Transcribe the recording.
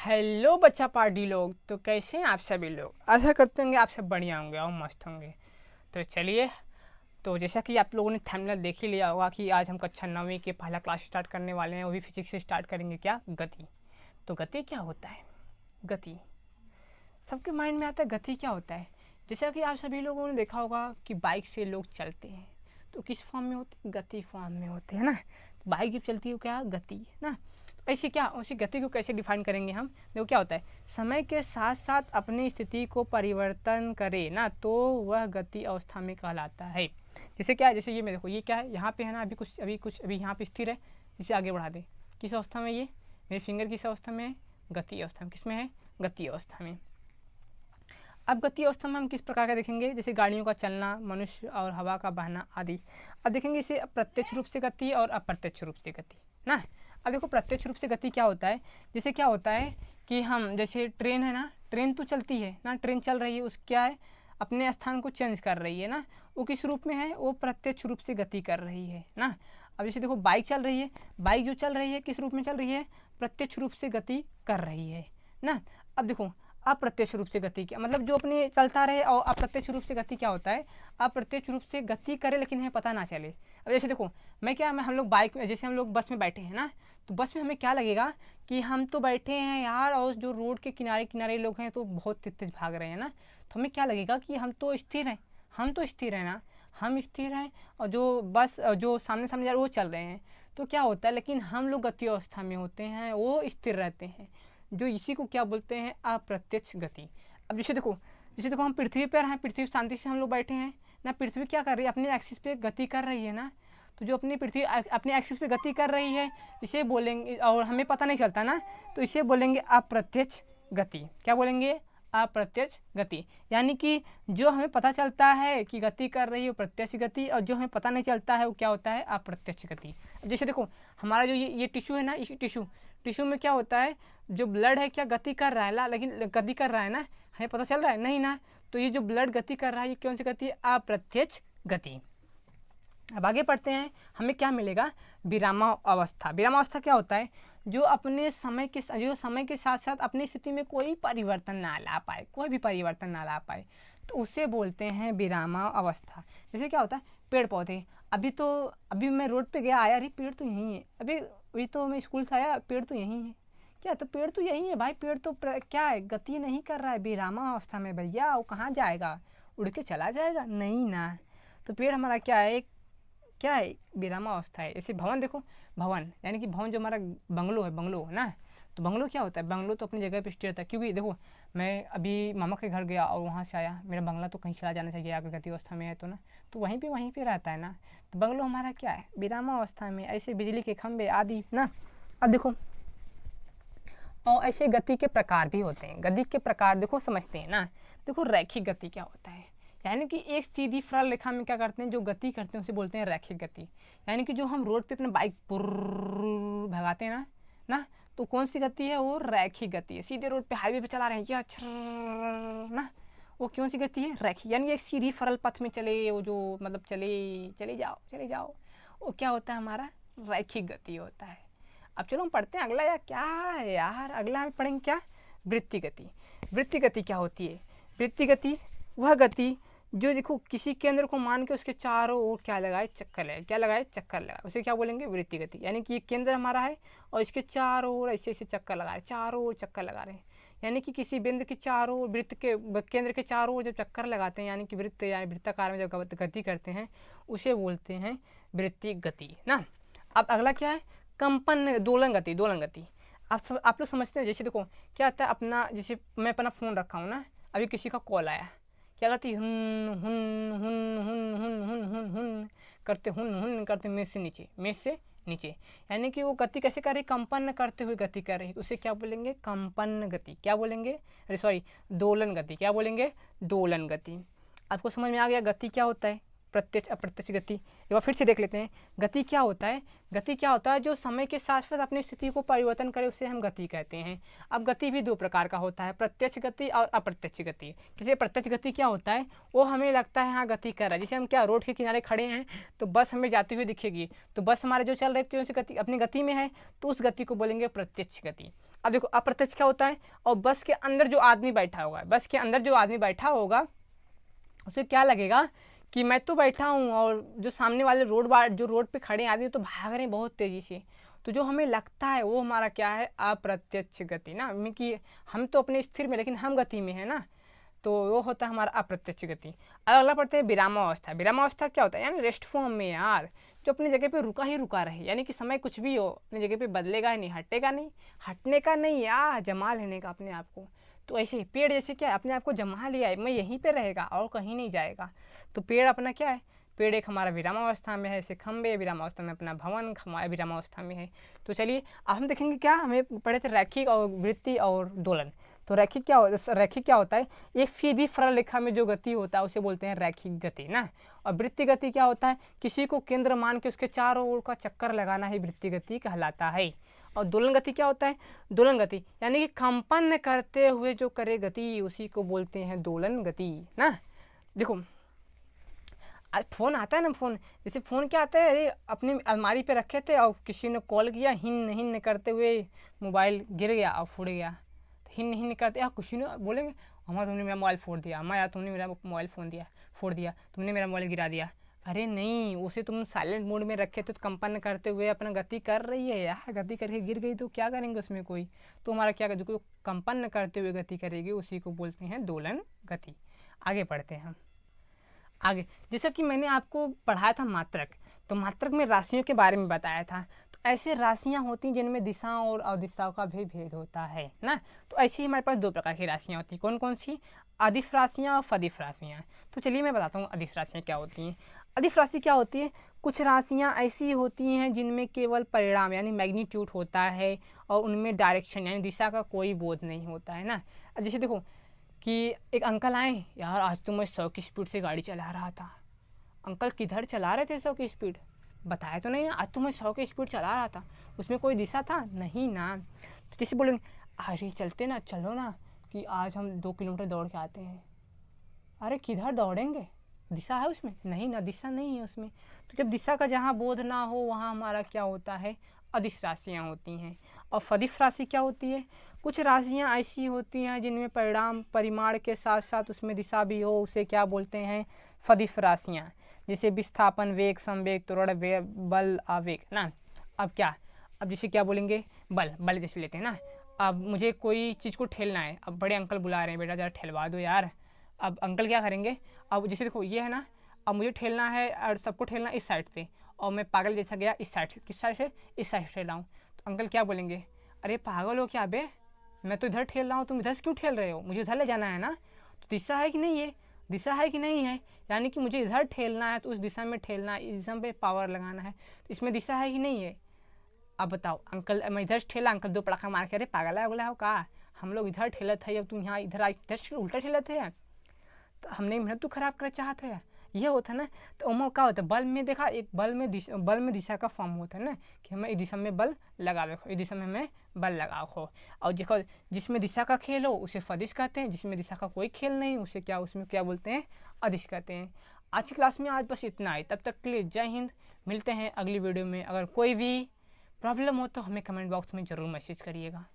Hello बच्चा party लोग, तो कैसे हैं आप सभी लोग। आशा करते होंगे आप सब बढ़िया होंगे और मस्त होंगे। तो चलिए, तो जैसा कि आप लोगों ने थंबनेल देख ही लिया होगा कि आज हम कक्षा 9वीं के पहला क्लास स्टार्ट करने वाले हैं। वो भी फिजिक्स से स्टार्ट करेंगे। क्या गति। तो गति क्या होता है। गति सबके माइंड में आता है। गति क्या होता है। जैसा कि आप सभी लोगों ने देखा होगा कि बाइक से लोग चलते हैं तो किस फॉर्म में होते हैं, गति फॉर्म में होते हैं ना। तो बाइक जब चलती है क्या, गति ना। ऐसे क्या, उसी गति को कैसे डिफाइन करेंगे हम। देखो क्या होता है, समय के साथ साथ अपनी स्थिति को परिवर्तन करे ना तो वह गति अवस्था में कहलाता है। जैसे क्या है, जैसे ये मैं देखो, ये क्या है, यहाँ पे है ना, अभी यहाँ पे स्थिर है। इसे आगे बढ़ा दे, किस अवस्था में, ये मेरे फिंगर किस अवस्था में है, गति अवस्था में। किस में है, गति अवस्था में। अब गति अवस्था में हम किस प्रकार का देखेंगे, जैसे गाड़ियों का चलना, मनुष्य और हवा का बहना आदि। अब देखेंगे इसे प्रत्यक्ष रूप से गति और अप्रत्यक्ष रूप से गति ना। अब देखो प्रत्यक्ष रूप से गति क्या होता है, जैसे क्या होता है कि हम, जैसे ट्रेन है ना, ट्रेन तो चलती है ना, ट्रेन चल रही है, उस क्या है, अपने स्थान को चेंज कर रही है ना। वो किस रूप में है, वो प्रत्यक्ष रूप से गति कर रही है ना। अब जैसे देखो बाइक चल रही है, बाइक जो चल रही है किस रूप में चल रही है, प्रत्यक्ष रूप से गति कर रही है ना। अब देखो अप्रत्यक्ष रूप से गति क्या मतलब, जो अपने चलता रहे। और अप्रत्यक्ष रूप से गति क्या होता है, अप्रत्यक्ष रूप से गति करे लेकिन हमें पता ना चले। अब जैसे देखो मैं हम लोग बाइक में, जैसे हम लोग बस में बैठे हैं ना, तो बस में हमें क्या लगेगा कि हम तो बैठे हैं यार, और जो रोड के किनारे किनारे लोग हैं तो बहुत तेज तेज भाग रहे हैं ना। तो हमें क्या लगेगा कि हम तो स्थिर हैं, हम तो स्थिर हैं ना, हम स्थिर हैं, और जो बस जो सामने सामने जा रहे हैं वो चल रहे हैं। तो क्या होता है, लेकिन हम लोग गति अवस्था में होते हैं, वो स्थिर रहते हैं, जो इसी को क्या बोलते हैं, अप्रत्यक्ष गति। अब जैसे देखो हम पृथ्वी पर हैं, पृथ्वी शांति से हम लोग बैठे हैं ना, पृथ्वी क्या कर रही है, अपने एक्सिस पे गति कर रही है ना। तो जो अपनी पृथ्वी अपने एक्सिस पे गति कर रही है, इसे बोलेंगे, और हमें पता नहीं चलता ना, तो इसे बोलेंगे अप्रत्यक्ष गति। क्या बोलेंगे, अप्रत्यक्ष गति। यानी कि जो हमें पता चलता है कि गति कर रही है वो प्रत्यक्ष गति, और जो हमें पता नहीं चलता है वो क्या होता है, अप्रत्यक्ष गति। जैसे देखो हमारा जो ये टिश्यू है ना, इसी टिश्यू में क्या होता है, जो ब्लड है क्या गति कर रहा है ना, लेकिन गति कर रहा है ना, हमें पता चल रहा है नहीं ना। तो ये जो ब्लड गति कर रहा है ये कौन सी गति है, अप्रत्यक्ष गति। अब आगे पढ़ते हैं, हमें क्या मिलेगा, विरामावस्था। विरामावस्था क्या होता है, जो समय के साथ साथ अपनी स्थिति में कोई परिवर्तन ना ला पाए, कोई भी परिवर्तन ना ला पाए, तो उसे बोलते हैं विरामावस्था। जैसे क्या होता है, पेड़ पौधे, अभी मैं रोड पे गया, आया, अरे पेड़ तो यहीं है, अभी तो मैं स्कूल से आया, पेड़ तो यहीं है। क्या, तो पेड़ तो यहीं है भाई, पेड़ तो क्या है, गति नहीं कर रहा है, विरामावस्था में भैया। वो कहाँ जाएगा, उड़ के चला जाएगा नहीं ना। तो पेड़ हमारा क्या है, क्या है, विरामावस्था है। जैसे भवन देखो, भवन यानी कि भवन जो हमारा बंगलो है ना। तो बंगलो क्या होता है, बंगलो तो अपनी जगह पे स्थिर रहता है। क्योंकि देखो मैं अभी मामा के घर गया और वहाँ से आया, मेरा बंगला तो कहीं चला जाना चाहिए अगर गति अवस्था में है तो ना, तो वहीं पे रहता है ना। तो बंगलो हमारा क्या है, विरामावस्था में। ऐसे बिजली के खंभे आदि ना। अब देखो, और ऐसे गति के प्रकार भी होते हैं। गति के प्रकार देखो समझते हैं ना। देखो रैखिक गति क्या होता है, यानी कि एक सीधी सरल रेखा में क्या करते हैं, जो गति करते हैं उसे बोलते हैं रैखिक गति। यानी कि जो हम रोड पे अपने बाइक भगाते हैं ना, तो कौन सी गति है, वो रैखिक गति है। सीधे रोड पे हाईवे पे चला रहे हैं या ना, वो कौन सी गति है, रैखिक। यानी एक सीधी सरल पथ में चले, वो जो मतलब चले जाओ, वो क्या होता है, हमारा रैखिक गति होता है। अब चलो हम पढ़ते हैं अगला। यार क्या है यार, अगला हम पढ़ेंगे क्या, वृत्ति गति। वृत्ति गति क्या होती है, वृत्ति गति वह गति जो देखो किसी केंद्र को मान के उसके चारों ओर क्या लगाए, चक्कर लगाए, उसे क्या बोलेंगे, वृत्ति गति। यानी कि ये केंद्र हमारा है और इसके चारों ओर ऐसे ऐसे चक्कर लगा रहे, चारों ओर चक्कर लगा रहे हैं। यानी कि किसी बिंदु के चारों ओर, वृत्त के केंद्र के चारों ओर जब चक्कर लगाते हैं, यानी कि वृत्त यानी वृत्ताकार में जब गति करते हैं, उसे बोलते हैं वृत्ति गति ना। अब अगला क्या है, कंपन, दोलन गति। आप लोग समझते हैं। जैसे देखो क्या होता है, अपना जैसे मैं अपना फ़ोन रखा हूँ ना, अभी किसी का कॉल आया, क्या करती है, हुन हुन हुन हुन हुन हुन हुन हुन करते मेज से नीचे। यानी कि वो गति कैसे कर रही, कंपन करते हुए गति कर रही, उसे क्या बोलेंगे, कंपन गति। क्या बोलेंगे, अरे सॉरी, दोलन गति। क्या बोलेंगे, दोलन गति। आपको समझ में आ गया गति क्या होता है, प्रत्यक्ष अप्रत्यक्ष गति। एक बार फिर से देख लेते हैं, गति क्या होता है। गति क्या होता है, जो समय के साथ साथ अपनी स्थिति को परिवर्तन करे, उसे हम गति कहते हैं। अब गति भी दो प्रकार का होता है, प्रत्यक्ष गति और अप्रत्यक्ष गति। जैसे प्रत्यक्ष गति क्या होता है, वो हमें लगता है हाँ गति कर रहा है। जैसे हम क्या रोड के किनारे खड़े हैं तो बस हमें जाती हुई दिखेगी, तो बस हमारे जो चल रही है कौन सी गति, अपनी गति में है, तो उस गति को बोलेंगे प्रत्यक्ष गति। अब देखो अप्रत्यक्ष क्या होता है, और बस के अंदर जो आदमी बैठा होगा, बस के अंदर जो आदमी बैठा होगा उसे क्या लगेगा कि मैं तो बैठा हूँ और जो सामने वाले जो रोड पे खड़े आदमी तो भाग रहे हैं बहुत तेज़ी से। तो जो हमें लगता है वो हमारा क्या है, अप्रत्यक्ष गति ना, कि हम तो अपने स्थिर में लेकिन हम गति में है ना, तो वो होता है हमारा अप्रत्यक्ष गति। अब अगला पढ़ते हैं विरामावस्था। विरामावस्था क्या होता है, यानी रेस्ट फॉर्म में यार, जो अपनी जगह पे रुका ही रुका रहे, यानी कि समय कुछ भी हो अपनी जगह पे बदलेगा ही नहीं, हटेगा नहीं, हटने का नहीं यार, जमा लेने का अपने आप को। तो ऐसे ही पेड़ जैसे क्या है, अपने आप को जमा लिया है, मैं यहीं पे रहेगा और कहीं नहीं जाएगा। तो पेड़ अपना क्या है, पेड़ एक हमारा विरामावस्था में है, जैसे खंबे विरामावस्था में, अपना भवन हमारा विरामावस्था में है। तो चलिए अब हम देखेंगे क्या, हमें पढ़े थे रैखिक और वृत्ति और दोलन। तो रैखिक क्या होता है, एक सीधी सरल रेखा में जो गति होता है उसे बोलते हैं रैखिक गति ना। और वृत्ति गति क्या होता है, किसी को केंद्र मान के उसके चारों ओर का चक्कर लगाना ही वृत्ति गति कहलाता है। और दोलन गति क्या होता है, दोलन गति यानी कि कंपन करते हुए जो करे गति उसी को बोलते हैं दोलन गति ना। देखो आज फ़ोन आता है ना, फ़ोन जैसे फ़ोन क्या आता है, अरे अपनी अलमारी पे रखे थे और किसी ने कॉल किया, हिन हिन करते हुए मोबाइल गिर गया और फूट गया। तो हिन हिन करते यार किसी ने बोलेंगे हमारा तुमने मेरा मोबाइल फोड़ दिया, अम्मा यार तुमने मेरा मोबाइल फोड़ दिया, तुमने मेरा मोबाइल गिरा दिया। अरे नहीं, उसे तुम साइलेंट मोड में रखे तो कंपन करते हुए अपना गति कर रही है यार, गति करके गिर गई तो क्या करेंगे उसमें कोई, तो हमारा क्या जो कंपन करते हुए गति करेगी उसी को बोलते हैं दोलन गति। आगे बढ़ते हैं हम आगे। जैसा कि मैंने आपको पढ़ाया था मात्रक, तो मात्रक में राशियों के बारे में बताया था। तो ऐसे राशियां होती हैं जिनमें दिशाओं और अदिशाओं का भी भेद होता है ना। तो ऐसे ही हमारे पास दो प्रकार की राशियां होती हैं, कौन कौन सी, अदिश राशियां और फदिश राशियां। तो चलिए मैं बताता हूँ अदिश राशियां क्या होती हैं। अदिश राशि क्या होती है, कुछ राशियां ऐसी होती हैं जिनमें केवल परिणाम यानी मैग्नीट्यूड होता है और उनमें डायरेक्शन यानी दिशा का कोई बोध नहीं होता है ना। अब जैसे देखो कि एक अंकल आए, यार आज तो मैं 100 की स्पीड से गाड़ी चला रहा था। अंकल किधर चला रहे थे 100 की स्पीड, बताया तो नहीं ना, आज तो मैं 100 की स्पीड चला रहा था, उसमें कोई दिशा था नहीं ना। तो जैसे बोलेंगे अरे चलते ना, चलो ना कि आज हम 2 किलोमीटर दौड़ के आते हैं। अरे किधर दौड़ेंगे, दिशा है उसमें नहीं ना, दिशा नहीं है उसमें। तो जब दिशा का जहाँ बोध ना हो वहाँ हमारा क्या होता है, अदिश राशियाँ होती हैं। और फदिश राशि क्या होती है, कुछ राशियाँ ऐसी होती हैं जिनमें परिमाण के साथ साथ उसमें दिशा भी हो, उसे क्या बोलते हैं, फदिश राशियाँ। जैसे विस्थापन, वेग, संवेग, त्वरण, बल, आवेग ना। अब क्या, अब जैसे क्या बोलेंगे, बल जैसे लेते हैं ना। अब मुझे कोई चीज़ को ठेलना है, अब बड़े अंकल बुला रहे हैं, बेटा जरा ठेलवा दो यार। अब अंकल क्या करेंगे, अब जैसे देखो ये है ना, अब मुझे ठेलना है और सबको ठेलना इस साइड से, और मैं पागल जैसा गया इस साइड से, किस साइड से, इस साइड से ठेल रहा हूँ। तो अंकल क्या बोलेंगे, अरे पागल हो क्या बे, मैं तो इधर ठेल रहा हूँ, तुम इधर से क्यों ठेल रहे हो, मुझे इधर ले जाना है ना। तो दिशा है कि नहीं है, दिशा है कि नहीं है, यानी कि मुझे इधर ठेलना है तो उस दिशा में ठेलना है, इस दिशा पे पावर लगाना है, तो इसमें दिशा है कि नहीं है। अब बताओ, अंकल मैं इधर से ठेला, अंकल 2 पड़ाखा मार के, अरे पागल है बोला हो का, हम लोग इधर ठेला था, अब तुम यहाँ इधर से उल्टा ठेला थे, तो हमने मेहनत तो खराब कर चाहते हैं, ये होता है ना। तो उमा क्या होता है, बल में देखा, एक बल में दिशा का फॉर्म होता है ना, कि हमें इस दिशा में बल लगा रखो, इस दिशा में हमें बल लगाओ हो। और देखो जिसमें दिशा का खेल हो उसे फदिश कहते हैं, जिसमें दिशा का कोई खेल नहीं उसे क्या, उसमें क्या बोलते हैं, अदिश कहते हैं। आज की क्लास में आज बस इतना ही, तब तक के लिए जय हिंद। मिलते हैं अगली वीडियो में। अगर कोई भी प्रॉब्लम हो तो हमें कमेंट बॉक्स में ज़रूर मैसेज करिएगा।